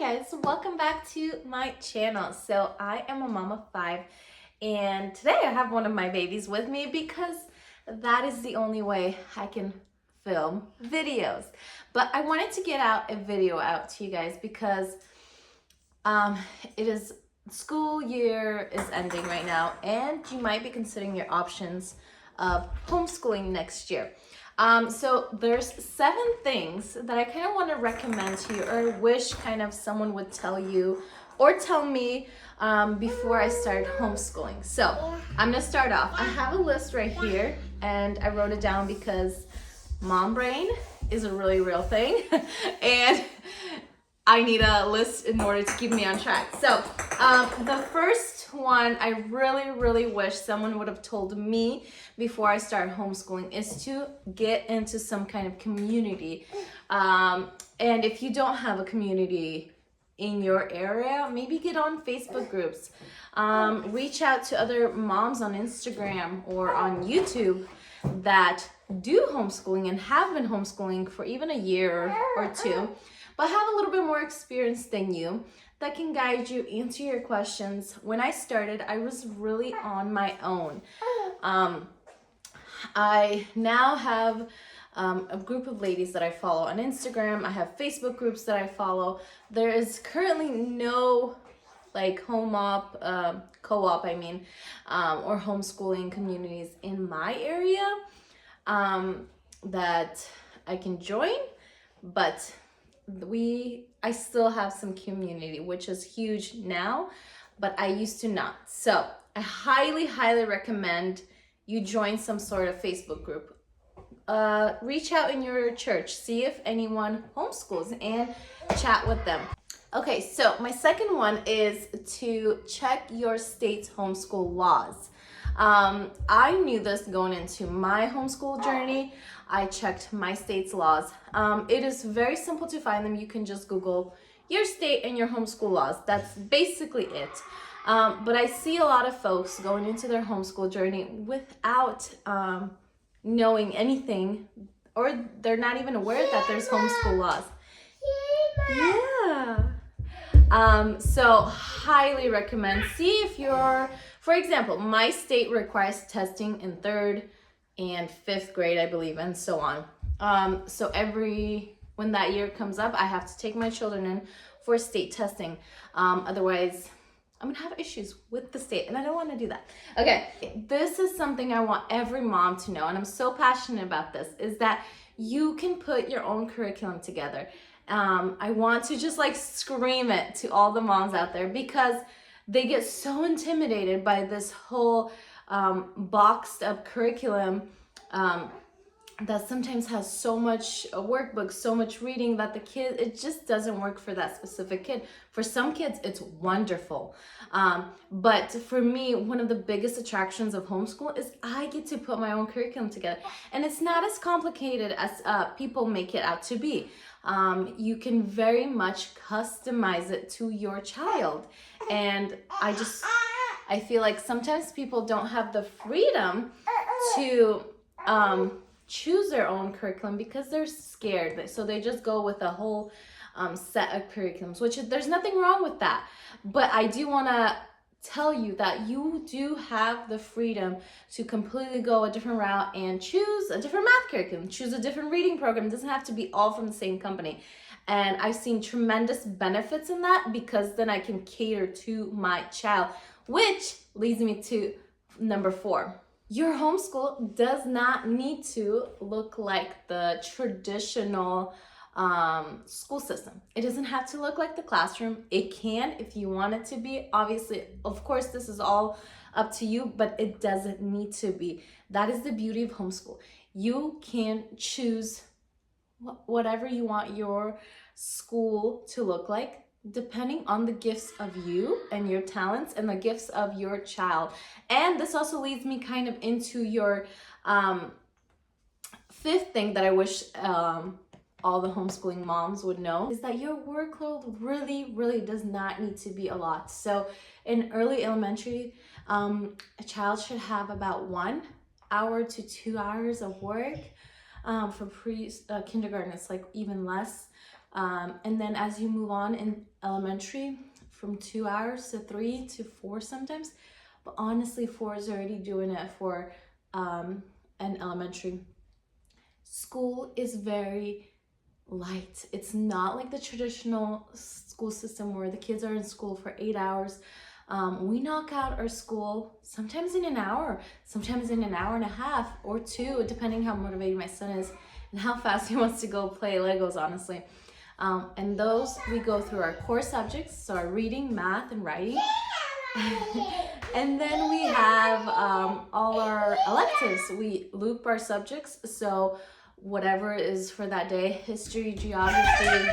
guys, welcome back to my channel. So I am a mom of 5 and today I have one of my babies with me because that is the only way I can film videos. But I wanted to get out a video out to you guys because it is school year is ending right now and you might be considering your options of homeschooling next year. So there's 7 things that I kind of want to recommend to you or wish kind of someone would tell you or tell me before I start homeschooling. So I'm gonna start off. I have a list right here and I wrote it down because mom brain is a really real thing and I need a list in order to keep me on track. So the first one I really wish someone would have told me before I start homeschooling is to get into some kind of community. And if you don't have a community in your area, maybe get on Facebook groups. Reach out to other moms on Instagram or on YouTube that do homeschooling and have been homeschooling for even a year or two, but have a little bit more experience than you that can guide you, answer your questions. When I started, I was really on my own. I now have a group of ladies that I follow on Instagram. I have Facebook groups that I follow. There is currently no like co-op, or homeschooling communities in my area that I can join, but I still have some community, which is huge now, but I used to not. So I highly recommend you join some sort of Facebook group. Reach out in your church, see if anyone homeschools and chat with them. Okay, so my second one is to check your state's homeschool laws. I knew this going into my homeschool journey. I checked my state's laws. It is very simple to find them. You can just Google your state and your homeschool laws. That's basically it. But I see a lot of folks going into their homeschool journey without knowing anything, or they're not even aware that there's homeschool laws. Yeah. So highly recommend, see if you're, for example, my state requires testing in 3rd and 5th grade, I believe, and so on. So when that year comes up, I have to take my children in for state testing. Otherwise, I'm gonna have issues with the state and I don't wanna do that. Okay, this is something I want every mom to know, and I'm so passionate about this, is that you can put your own curriculum together. I want to just like scream it to all the moms out there because they get so intimidated by this whole boxed up curriculum that sometimes has so much workbook, so much reading that the kid, it just doesn't work for that specific kid. For some kids, it's wonderful. But for me, one of the biggest attractions of homeschool is I get to put my own curriculum together. And it's not as complicated as people make it out to be. You can very much customize it to your child. And I feel like sometimes people don't have the freedom to choose their own curriculum because they're scared. So they just go with a whole set of curriculums, which there's nothing wrong with that. But I do want to tell you that you do have the freedom to completely go a different route and choose a different math curriculum, choose a different reading program. It doesn't have to be all from the same company. And I've seen tremendous benefits in that because then I can cater to my child, which leads me to number 4. Your homeschool does not need to look like the traditional school system. It doesn't have to look like the classroom. It can if you want it to be. Obviously, of course, this is all up to you, but it doesn't need to be. That is the beauty of homeschool. You can choose whatever you want your school to look like, depending on the gifts of you and your talents and the gifts of your child. And this also leads me kind of into your 5th thing that I wish all the homeschooling moms would know, is that your workload really does not need to be a lot. So in early elementary, a child should have about 1 hour to 2 hours of work. For kindergarten, it's like even less. And then as you move on in elementary, from 2 hours to 3 to 4 sometimes. But honestly, 4 is already doing it for an elementary. School is very light. It's not like the traditional school system where the kids are in school for 8 hours. We knock out our school sometimes in an hour, sometimes in an hour and a half or 2, depending how motivated my son is and how fast he wants to go play Legos, honestly. And those, we go through our core subjects, so our reading, math, and writing. And then we have all our electives. We loop our subjects, so whatever is for that day, history, geography,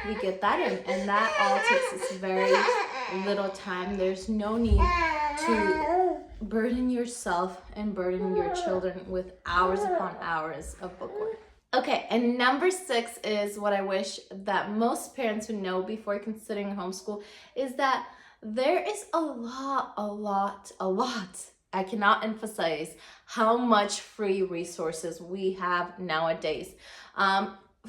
we get that in. And that all takes us very little time. There's no need to burden yourself and burden your children with hours upon hours of bookwork. Okay, and number 6 is what I wish that most parents would know before considering homeschool, is that there is a lot. I cannot emphasize how much free resources we have nowadays.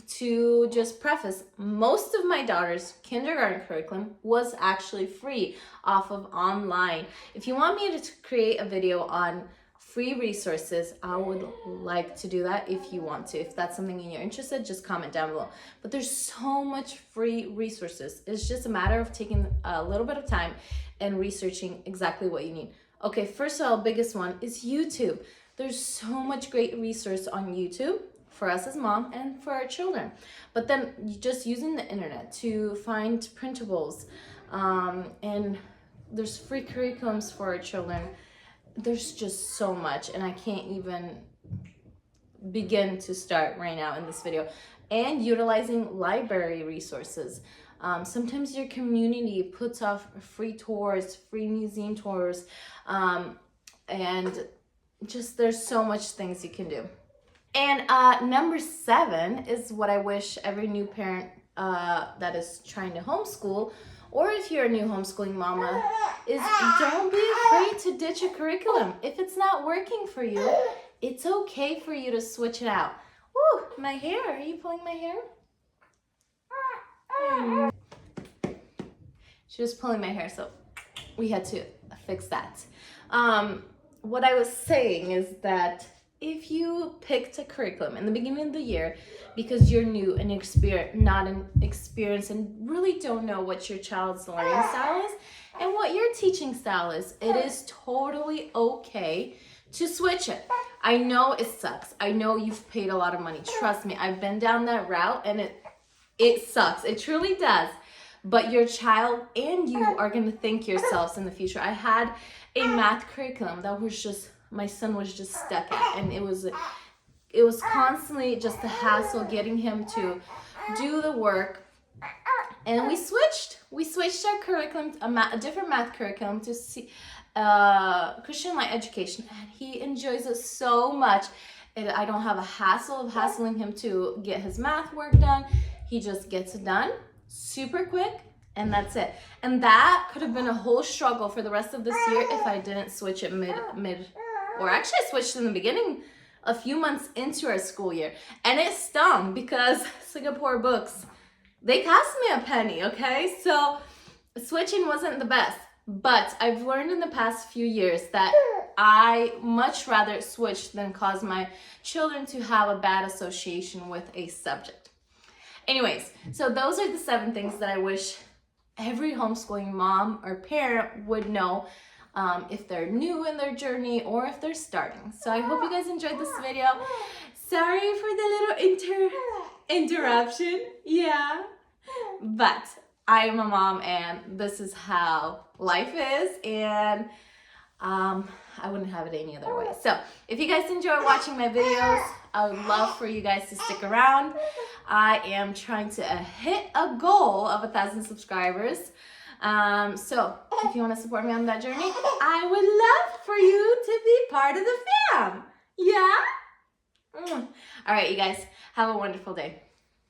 To just preface, most of my daughter's kindergarten curriculum was actually free off of online. If you want me to create a video on free resources, I would like to do that if you want to. If that's something you're interested, just comment down below. But there's so much free resources. It's just a matter of taking a little bit of time and researching exactly what you need. Okay, first of all, biggest one is YouTube. There's so much great resource on YouTube for us as mom and for our children. But then just using the internet to find printables, and there's free curriculums for our children. There's just so much, and I can't even begin to start right now in this video. And utilizing library resources. Sometimes your community puts off free tours, free museum tours, and just there's so much things you can do. And number 7 is what I wish every new parent that is trying to homeschool, or if you're a new homeschooling mama, is don't be afraid to ditch a curriculum. If it's not working for you, it's okay for you to switch it out. Woo, my hair, are you pulling my hair? She was pulling my hair, so we had to fix that. What I was saying is that if you picked a curriculum in the beginning of the year because you're new and not an experienced and really don't know what your child's learning style is and what your teaching style is, it is totally okay to switch it. I know it sucks. I know you've paid a lot of money. Trust me, I've been down that route and it sucks. It truly does. But your child and you are going to thank yourselves in the future. I had a math curriculum that was just, my son was just stuck at, and it was constantly just a hassle getting him to do the work. And we switched our curriculum, a different math curriculum to see Christian Light Education, and he enjoys it so much. And I don't have a hassle of hassling him to get his math work done. He just gets it done super quick, and that's it. And that could have been a whole struggle for the rest of this year if I didn't switch it mid, or actually I switched in the beginning, a few months into our school year. And it stung because Singapore books, they cost me a penny, okay? So switching wasn't the best. But I've learned in the past few years that I much rather switch than cause my children to have a bad association with a subject. Anyways, so those are the 7 things that I wish every homeschooling mom or parent would know if they're new in their journey or if they're starting. So I hope you guys enjoyed this video. Sorry for the little interruption. Yeah. But I am a mom and this is how life is, and I wouldn't have it any other way. So if you guys enjoy watching my videos, I would love for you guys to stick around. I am trying to hit a goal of 1,000 subscribers. So if you want to support me on that journey, I would love for you to be part of the fam. Yeah? All right, you guys, have a wonderful day.